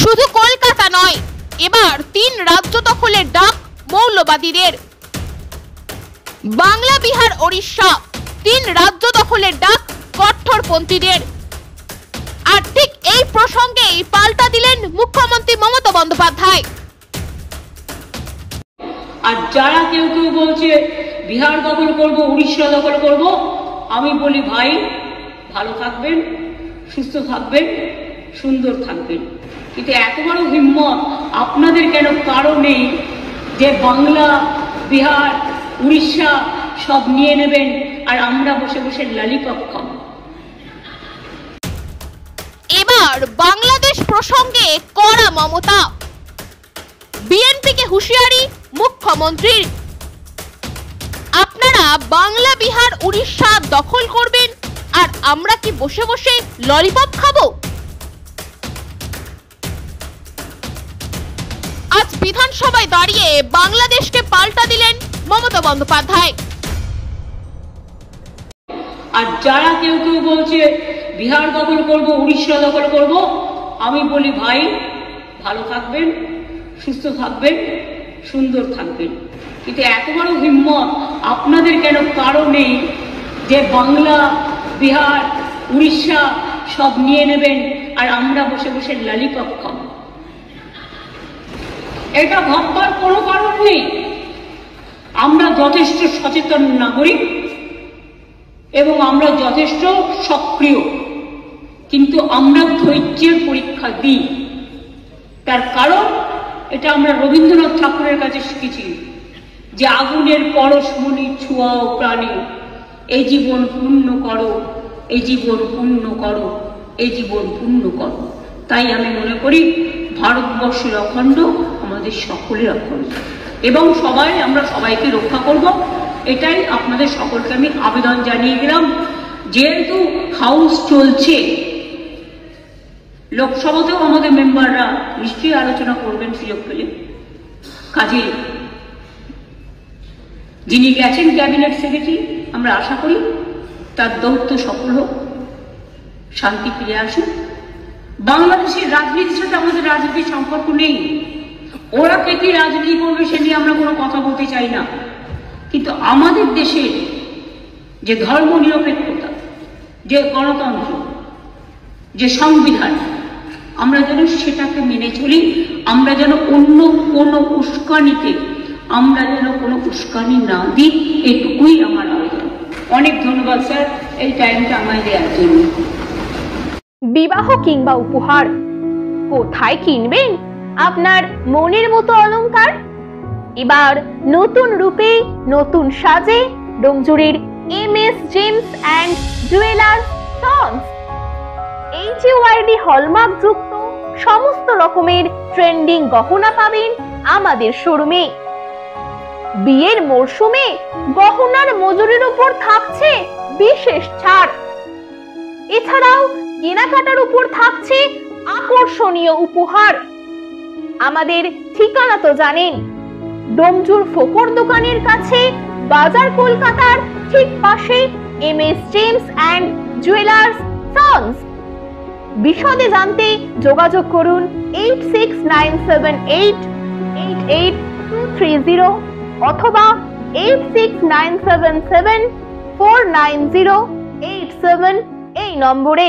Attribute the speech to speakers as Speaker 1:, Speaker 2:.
Speaker 1: শুধু কলকাতা নয়, এবার 3 রাজ্য দখলের ডাক মৌলবাদীদের। বাংলা, বিহার, ওড়িশা 3 রাজ্য দখলের ডাক কট্টরপন্থীদের। আর ঠিক এই প্রসঙ্গেই পাল্টা দিলেন মুখ্যমন্ত্রী মমতা বন্দ্যোপাধ্যায়।
Speaker 2: আর যারা কেউ কেউ বলছে বিহার দখল করব, উড়িষ্যা দখল করব, আমি বলি ভাই ভালো থাকবেন, সুস্থ থাকবেন, সুন্দর থাকবেন, কিন্তু এত বড় হিম্মত আপনাদের কেন কারো নেই যে বাংলা, বিহার, উড়িষ্যা সব নিয়ে নেবেন আর আমরা বসে বসে ললিপপ খাবো।
Speaker 1: এবার বাংলাদেশ প্রসঙ্গে কড়া মমতা। বিএনপিকে হুঁশিয়ারি মুখ্যমন্ত্রীর। আপনারা বাংলা, বিহার, উড়িষ্যা দখল করবেন আর আমরা কি বসে বসে ললিপপ খাবো? আজ বিধানসভায় দাঁড়িয়ে বাংলাদেশকে পাল্টা দিলেন মমতা বন্দ্যোপাধ্যায়।
Speaker 2: আর যারা কেউ কেউ বলছে বিহার দখল করব, উড়িষ্যা দখল করব, আমি বলি ভাই ভালো থাকবেন, সুস্থ থাকবেন, সুন্দর থাকবেন, কিন্তু এত বড় হিম্মত আপনাদের কেন কারো নেই যে বাংলা, বিহার, উড়িষ্যা সব নিয়ে নেবেন আর আমরা বসে বসে ললিপপ খাবো। এটা ভাববার কোনো কারণ নেই। আমরা যথেষ্ট সচেতন নাগরিক এবং আমরা যথেষ্ট সক্রিয়, কিন্তু আমরা ধৈর্যের পরীক্ষা দিই। তার কারণ এটা আমরা রবীন্দ্রনাথ ঠাকুরের কাছে শিখেছি যে আগুনের পরশমণি ছোঁয়াও প্রাণী, এই জীবন পূর্ণ করো, এই জীবন পূর্ণ করো, এই জীবন পূর্ণ করো। তাই আমি মনে করি ভারতবর্ষের অখণ্ড আমাদের সকলের অখণ্ড এবং আমরা সবাইকে রক্ষা করব। এটাই আপনাদের সকলকে আমি আবেদন জানিয়ে গেলাম। যেহেতু হাউস চলছে, লোকসভাতেও আমাদের মেম্বাররা নিশ্চয়ই আলোচনা করবেন সুযোগ পেলে। কাজে যিনি গেছেন ক্যাবিনেট সেক্রেটারি, আমরা আশা করি তার দৌত্য সফল হোক, শান্তি ফিরে আসুক। বাংলাদেশের রাজনীতির সাথে আমাদের রাজনীতির সম্পর্ক নেই। ওরা কে কি রাজনীতি করবে সে নিয়ে আমরা কোনো কথা বলতে চাই না, কিন্তু আমাদের দেশের যে ধর্ম নিরপেক্ষতা, যে গণতন্ত্র, যে সংবিধান, আমরা যেন সেটাকে মেনে চলি। আমরা যেন অন্য কোনো উস্কানিতে আমরা যেন কোনো উস্কানি না দিই, এটুকুই আমার আবেদন। অনেক ধন্যবাদ স্যার এই টাইমটা আমায় দেওয়ার জন্য।
Speaker 1: বিবাহ কিংবা উপহার কোথায় কিনবেন আপনার মনের মতো অলংকার? এবার নতুন রূপে, নতুন সাজে ডোমজুড়ির MS James and jewellers sons. HUID hallmark যুক্ত সমস্ত রকমের ট্রেন্ডিং গহনা পাবেন আমাদের শোরুমে। বিয়ের মরশুমে গহনার মজুরির উপর থাকছে বিশেষ ছাড়। এছাড়াও কেনাকাটার উপর থাকছে আকর্ষণীয় উপহার। আমাদের ঠিকানা তো জানেন, ডোমজুর ফোকর দোকানের কাছে, বাজার কলকাতার ঠিক পাশে MS James and jewellers sons. বিশদে জানতে যোগাযোগ করুন 8697888230 অথবা 8697749087 এই নম্বরে।